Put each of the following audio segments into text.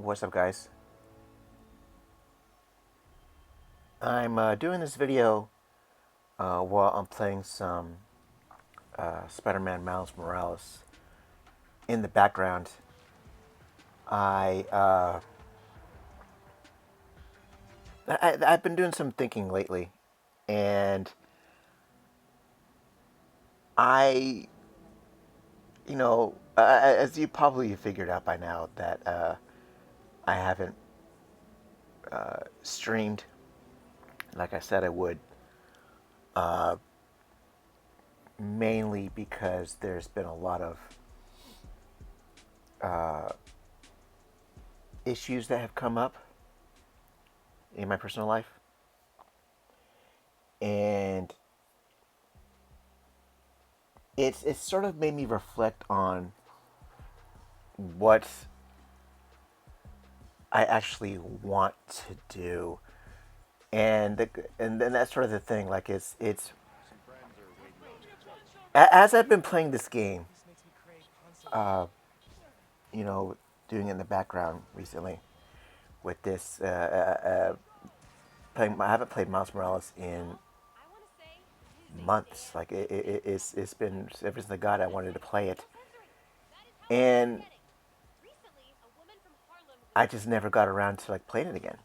What's up, guys? I'm doing this video while I'm playing some Spider-Man Miles Morales. In the background, I, uh, I've been doing some thinking lately, and I, as you probably figured out by now, that I haven't streamed like I said I would, mainly because there's been a lot of issues that have come up in my personal life, and it's sort of made me reflect on what I actually want to do, and then that's sort of the thing. Like it's as I've been playing this game, uh, you know, doing it in the background recently with this. Playing, I haven't played Miles Morales in months. Like it's been ever since I got it, I wanted to play it, and I just never got around to like playing it again.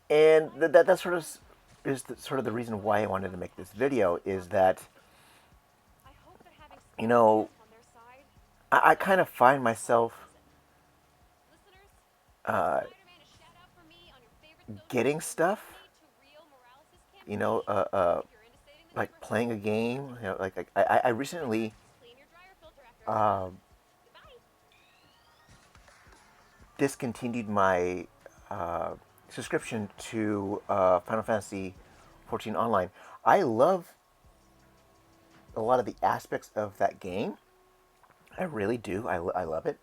And that sort of is sort of the reason why I wanted to make this video is that you know I kind of find myself uh, getting stuff, you know, like playing a game. I recently um, discontinued my uh, subscription to Final Fantasy 14 Online. I love a lot of the aspects of that game. I really do. I love it.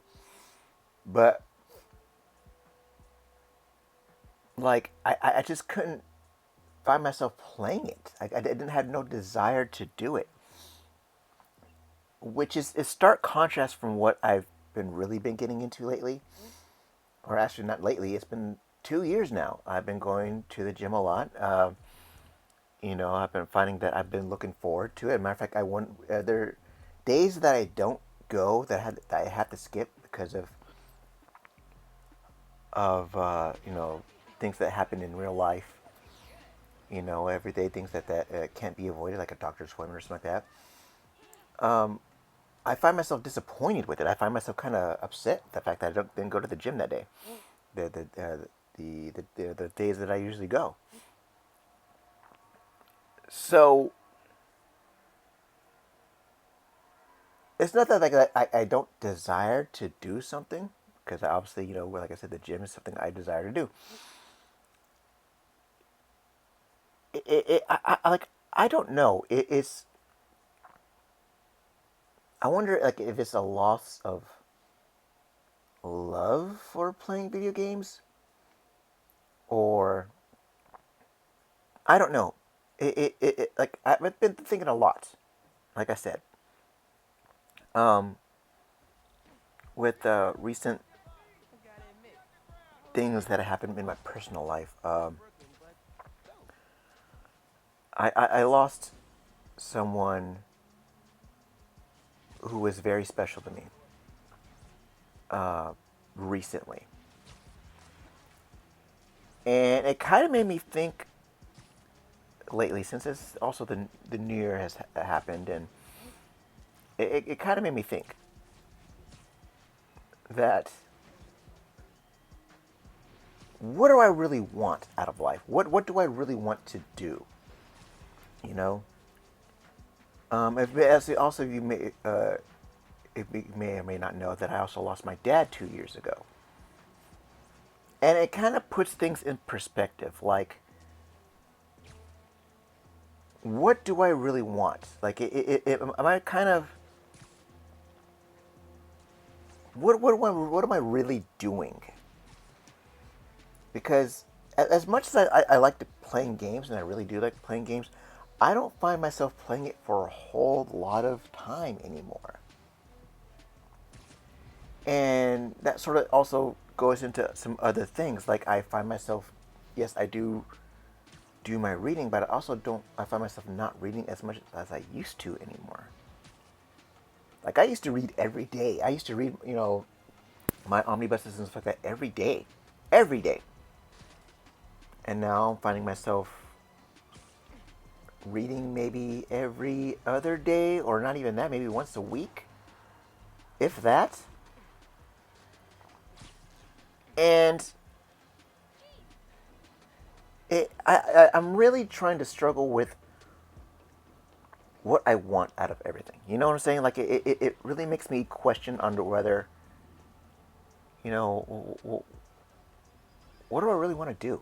But like I just couldn't find myself playing it. I didn't have no desire to do it, which is a stark contrast from what I've been really been getting into lately. Or actually, not lately. It's been 2 years now. I've been going to the gym a lot. I've been finding that I've been looking forward to it. As a matter of fact, I want there are days that I don't go that I have to skip because of things that happen in real life. Everyday things that can't be avoided, like a doctor's appointment or something like that. I find myself disappointed with it. I find myself kind of upset the fact that didn't go to the gym that day. The days that I usually go. So it's not that like I don't desire to do something, because obviously, like I said, the gym is something I desire to do. I don't know. It's I wonder like if it's a loss of love for playing video games, or I don't know. Like I've been thinking a lot. Like I said, um, with recent things that have happened in my personal life. I lost someone who was very special to me recently, and it kind of made me think lately, since it's also the New Year has happened, and it kind of made me think that what do I really want out of life? What do I really want to do? You know, as also you may or may not know that I also lost my dad 2 years ago, and it kind of puts things in perspective. Like, what do I really want? Like, am I kind of what am I really doing? Because as much as I like to playing games, and I really do like playing games, I don't find myself playing it for a whole lot of time anymore. And that sort of also goes into some other things. Like I find myself, yes, I do my reading, but I also don't. I find myself not reading as much as I used to anymore. Like I used to read every day. I used to read, my omnibuses and stuff like that every day. And now I'm finding myself reading maybe every other day, or not even that, maybe once a week, if that. And I'm really trying to struggle with what I want out of everything. You know what I'm saying? Like it really makes me question under whether, you know, what do I really want to do?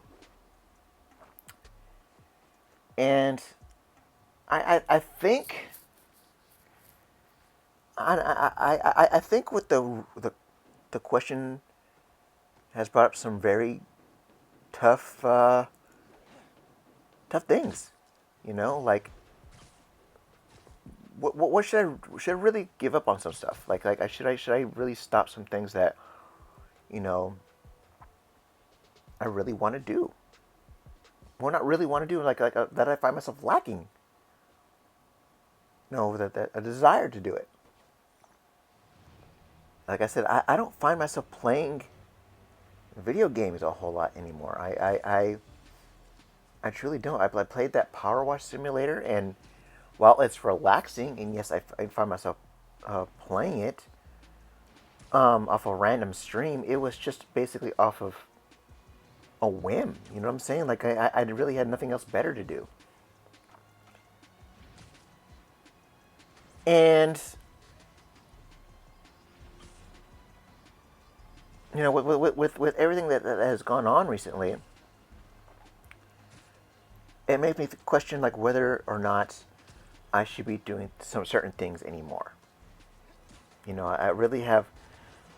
And I think I think what the question has brought up some very tough tough things. Like what should I really give up on some stuff? Like I should I really stop some things that you know I really want to do, or not really want to do, like that I find myself lacking. No, that a desire to do it. Like I said, I don't find myself playing video games a whole lot anymore. I truly don't. I played that Power Wash Simulator, and while it's relaxing, and yes, I find myself playing it off a random stream, it was just basically off of a whim. You know what I'm saying? Like I really had nothing else better to do. And with everything that has gone on recently, it made me question like whether or not I should be doing some certain things anymore. I really have.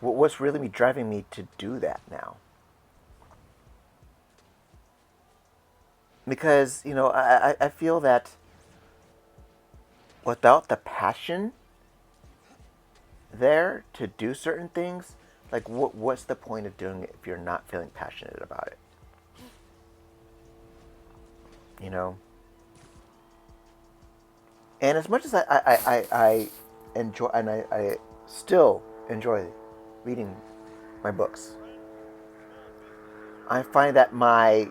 What's really driving me to do that now? Because I feel that without the passion there to do certain things, like what's the point of doing it if you're not feeling passionate about it? You know. And as much as I enjoy, and I still enjoy reading my books, I find that my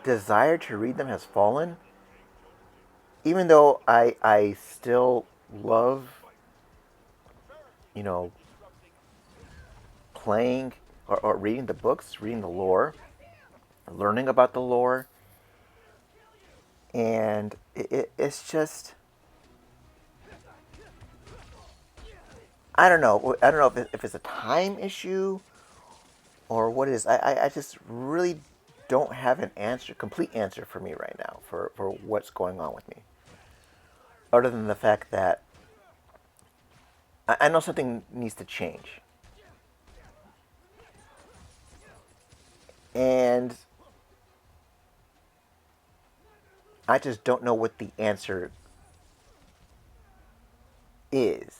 desire to read them has fallen, even though I still love, you know, playing or reading the books, reading the lore, learning about the lore, and it's just I don't know if it's a time issue or what it is. I just really don't have an answer, complete answer for me right now for what's going on with me. Other than the fact that I know something needs to change, and I just don't know what the answer is.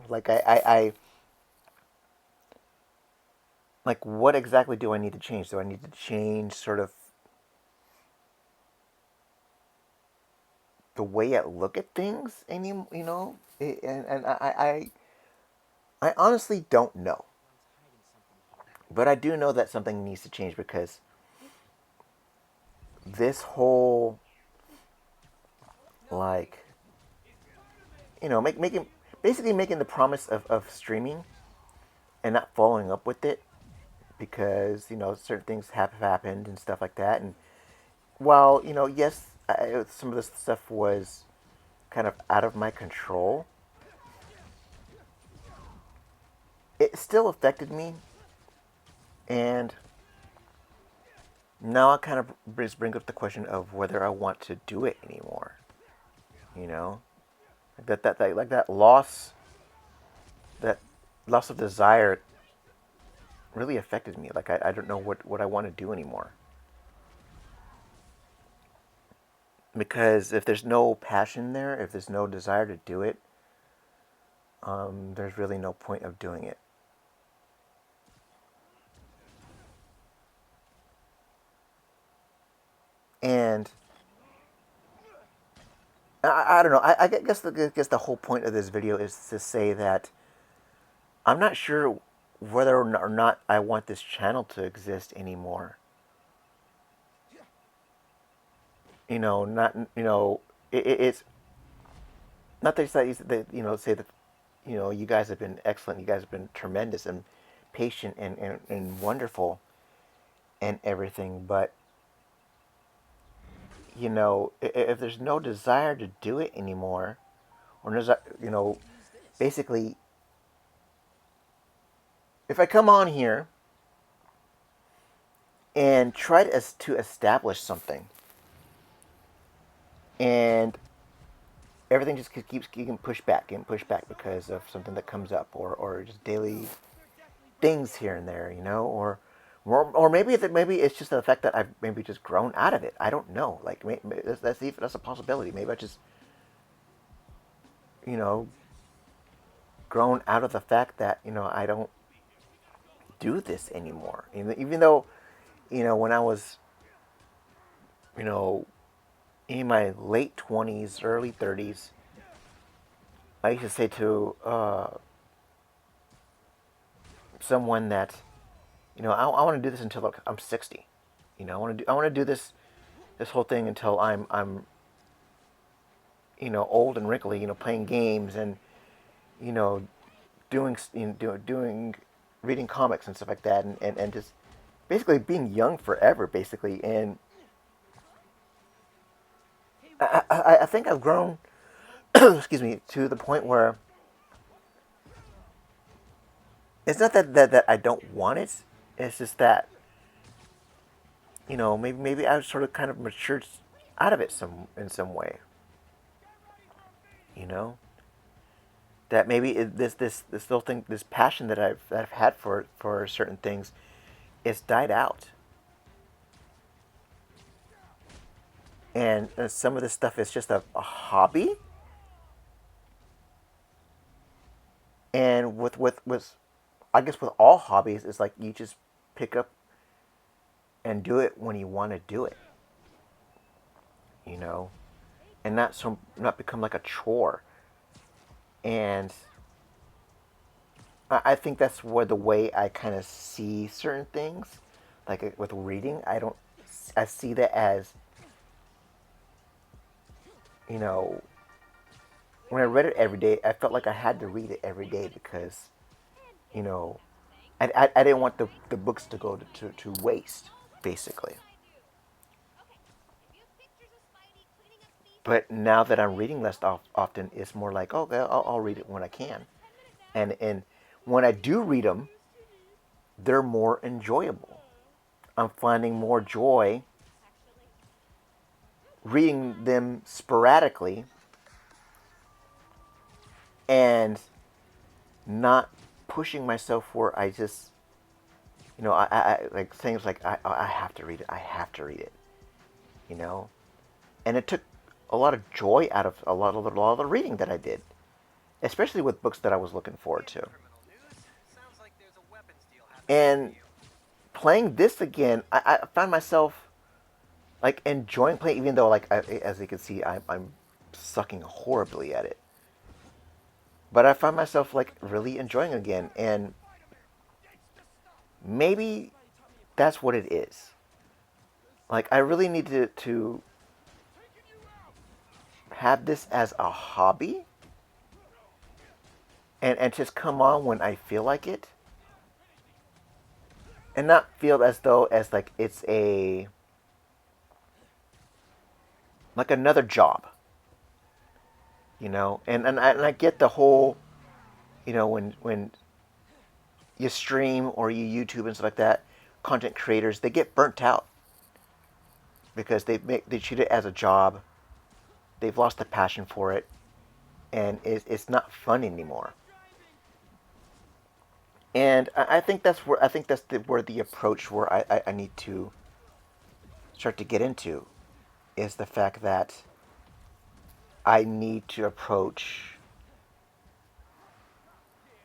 Like I like what exactly do I need to change? Do I need to change sort of the way I look at things? And I honestly don't know, but I do know that something needs to change because this whole like making basically making the promise of streaming and not following up with it because certain things have happened and stuff like that. And while yes, some of this stuff was kind of out of my control, it still affected me. And now I kind of bring up the question of whether I want to do it anymore. You know, that like that loss of desire really affected me. Like I don't know what I want to do anymore. Because if there's no passion there, if there's no desire to do it, there's really no point of doing it. And I don't know. I guess the whole point of this video is to say that I'm not sure whether or not I want this channel to exist anymore. Not it's not that say that you guys have been excellent. You guys have been tremendous and patient and wonderful and everything. But if there's no desire to do it anymore, or there's basically, if I come on here and try to establish something, and everything just keeps getting pushed back and pushed back because of something that comes up, or just daily things here and there, or maybe it's just the fact that I've maybe just grown out of it. I don't know. Like that's a possibility. Maybe I just you know grown out of the fact that I don't do this anymore. Even though when I was you know in my late 20s, early 30s, I used to say to someone that I want to do this until like, I'm 60. I want to do this whole thing until I'm old and wrinkly, playing games and you know doing reading comics and stuff like that, and just basically being young forever, basically. And I think I've grown, excuse me, to the point where it's not that I don't want it. It's just that maybe I've sort of kind of matured out of it in some way. You know that maybe this little thing, this passion that I've had for certain things, it's died out, and some of this stuff is just a hobby. And with I guess with all hobbies, it's like you just pick up and do it when you want to do it, you know, and not become like a chore. And I think that's where the way I kind of see certain things, like with reading, I see that as you know when I read it every day, I felt like I had to read it every day because you know I didn't want the books to go to waste, basically. But now that I'm reading less often, it's more like, oh, okay, I'll read it when I can. And when I do read them, they're more enjoyable. I'm finding more joy reading them sporadically and not pushing myself where I just, I like things like I have to read it. I have to read it, you know. And it took a lot of joy out of a lot of the reading that I did, especially with books that I was looking forward to. And playing this again, I found myself like enjoying playing, even though as you can see, I'm sucking horribly at it. But I found myself like really enjoying it again, and maybe that's what it is. Like I really need to have this as a hobby, and just come on when I feel like it, and not feel as though as like it's a like another job, and I get the whole, when you stream or you YouTube and stuff like that, content creators, they get burnt out because they treat it as a job. They've lost the passion for it, and it's not fun anymore. And I think where the approach where I need to start to get into is the fact that I need to approach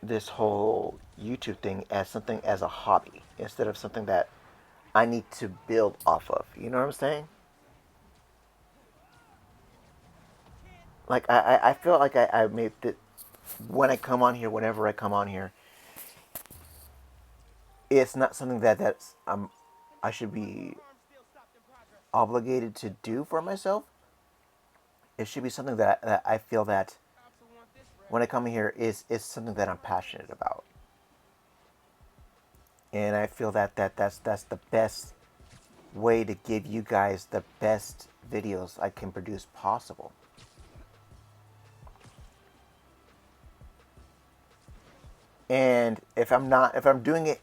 this whole YouTube thing as something as a hobby instead of something that I need to build off of. You know what I'm saying? like I feel like I made that when I come on here, whenever I come on here, it's not something that's I should be obligated to do for myself. It should be something that I feel that when I come here is something that I'm passionate about, and I feel that's the best way to give you guys the best videos I can produce possible. And if I'm doing it,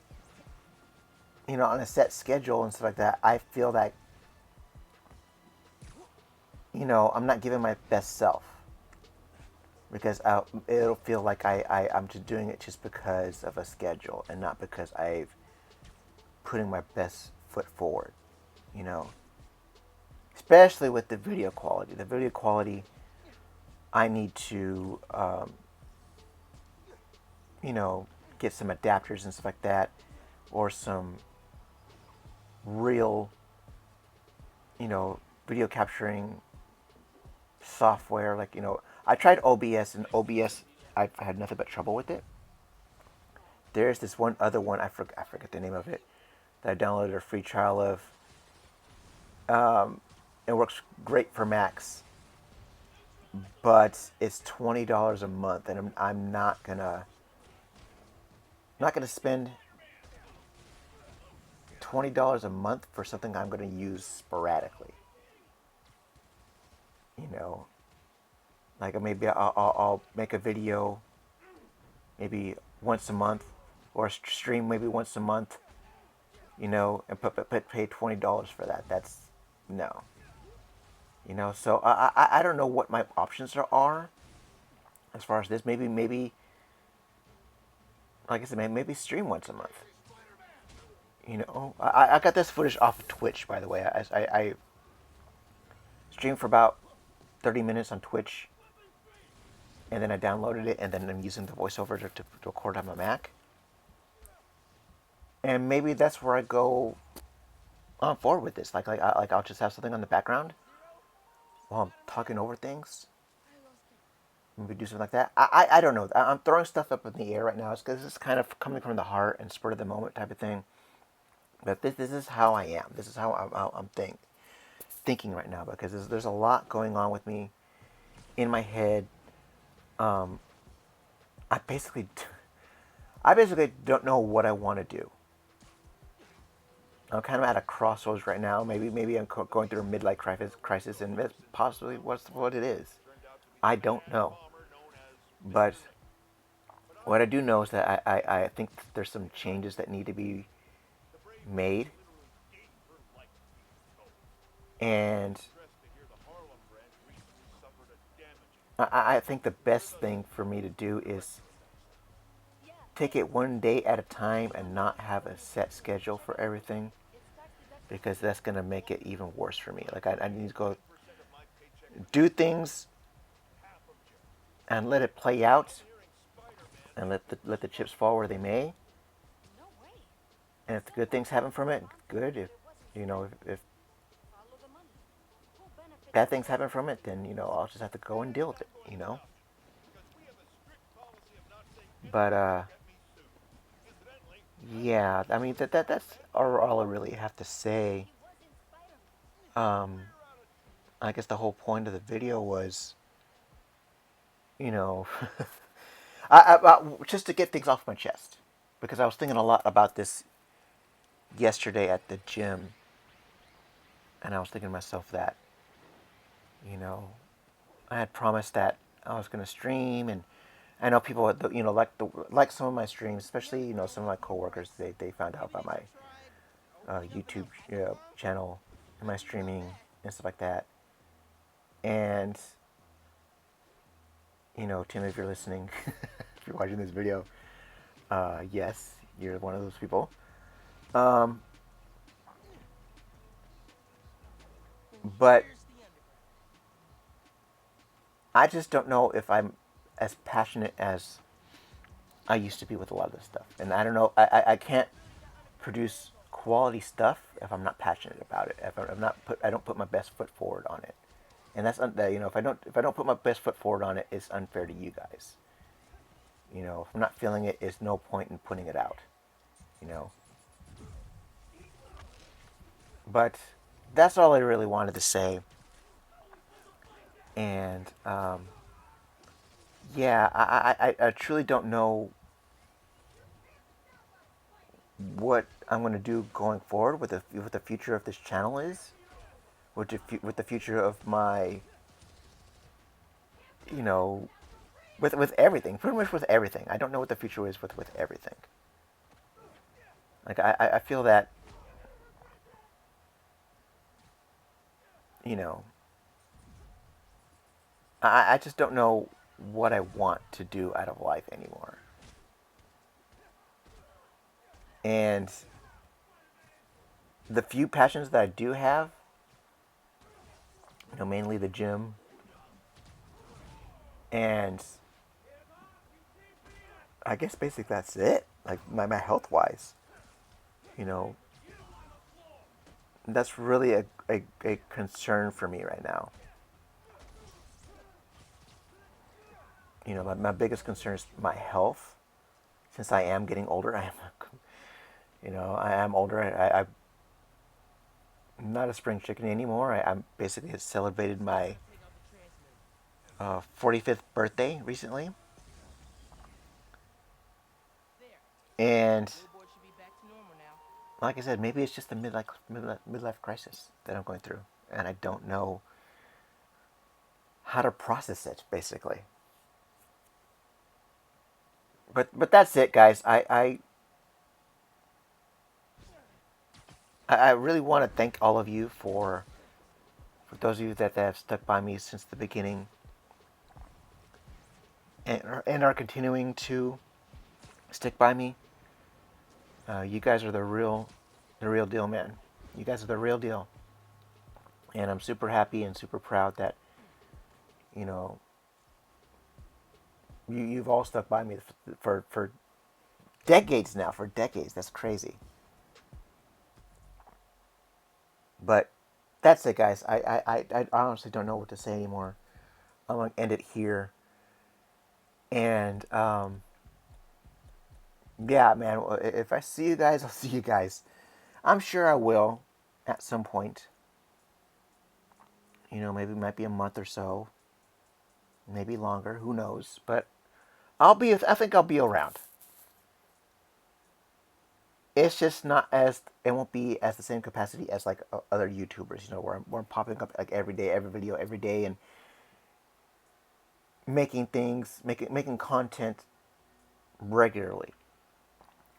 on a set schedule and stuff like that, I feel that, I'm not giving my best self because it'll feel like I'm just doing it just because of a schedule and not because I've putting my best foot forward, you know. Especially with the video quality. The video quality, I need to, get some adapters and stuff like that, or some real, video capturing software. Like, I tried OBS, and OBS, I've had nothing but trouble with it. There's this one other one, I forget the name of it, that I downloaded a free trial of. It works great for Macs, but it's $20 a month, and I'm not gonna spend $20 a month for something I'm gonna use sporadically. You know, like maybe I'll make a video maybe once a month, or stream maybe once a month. And pay $20 for that. That's no. So I don't know what my options are as far as this. Maybe like I said, maybe stream once a month. I got this footage off of Twitch, by the way. I streamed for about 30 minutes on Twitch, and then I downloaded it, and then I'm using the voiceover to record on my Mac. And maybe that's where I go on forward with this. Like I'll just have something on the background while I'm talking over things. Maybe do something like that. I don't know. I'm throwing stuff up in the air right now. It's because it's kind of coming from the heart and spur of the moment type of thing. But this is how I am. This is how I'm thinking right now, because there's a lot going on with me in my head. Um, I basically I basically don't know what I want to do. I'm kind of at a crossroads right now. Maybe I'm going through a midlife crisis, and that's possibly what it is. I don't know, but what I do know is that I think there's some changes that need to be made, and I think the best thing for me to do is take it one day at a time and not have a set schedule for everything, because that's going to make it even worse for me. Like, I need to go do things and let it play out, and let the chips fall where they may. And if the good things happen from it, good. If bad things happen from it, then I'll just have to go and deal with it. But yeah, I mean that's all I really have to say. Um, I guess the whole point of the video was, you know, just to get things off my chest, because I was thinking a lot about this yesterday at the gym, and I was thinking to myself that, you know, I had promised that I was going to stream, and I know people, like some of my streams, especially some of my coworkers, they found out about my YouTube channel and my streaming and stuff like that, and Tim, if you're listening, if you're watching this video, yes, you're one of those people. Um, but I just don't know if I'm as passionate as I used to be with a lot of this stuff. And I don't know, I can't produce quality stuff if I'm not passionate about it. If I'm not I don't put my best foot forward on it. and you know, if I don't put my best foot forward on it, it's unfair to you guys. You know, if I'm not feeling it, it's no point in putting it out. You know, but that's all I really wanted to say. And yeah, I truly don't know what I'm going to do going forward with the future of this channel is, with the future of my, you know, with everything, pretty much with everything. I don't know what the future is with everything. Like I feel that, you know, I just don't know what I want to do out of life anymore. And the few passions that I do have, you know, mainly the gym and I guess basically that's it. Like my health wise, you know, that's really a concern for me right now. You know, my biggest concern is my health. Since I am getting older, I am, you know, I am older. I'm not a spring chicken anymore. I'm basically celebrated my 45th birthday recently, and like I said, maybe it's just the midlife crisis that I'm going through, and I don't know how to process it. Basically, but that's it, guys. I really want to thank all of you for those of you that have stuck by me since the beginning and are continuing to stick by me. You guys are the real deal, man. You guys are the real deal, and I'm super happy and super proud that you know you've all stuck by me for decades now. For decades, that's crazy. But that's it, guys. I honestly don't know what to say anymore. I'm gonna end it here, and yeah, man. If I see you guys, I'll see you guys. I'm sure I will at some point. You know, maybe it might be a month or so, maybe longer. Who knows? But I'll be. I think I'll be around. It's just not as it won't be as the same capacity as like other YouTubers. You know, where I'm popping up like every day, every video, every day, and making things, making content regularly.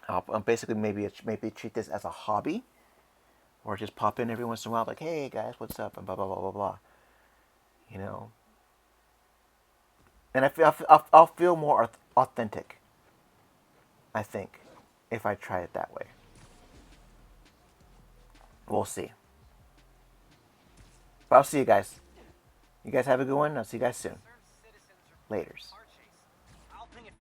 I'll basically maybe treat this as a hobby, or just pop in every once in a while, like, hey guys, what's up, and blah blah blah blah blah. You know, and I'll feel more authentic. I think if I try it that way. We'll see. But I'll see you guys. You guys have a good one. I'll see you guys soon. Laters.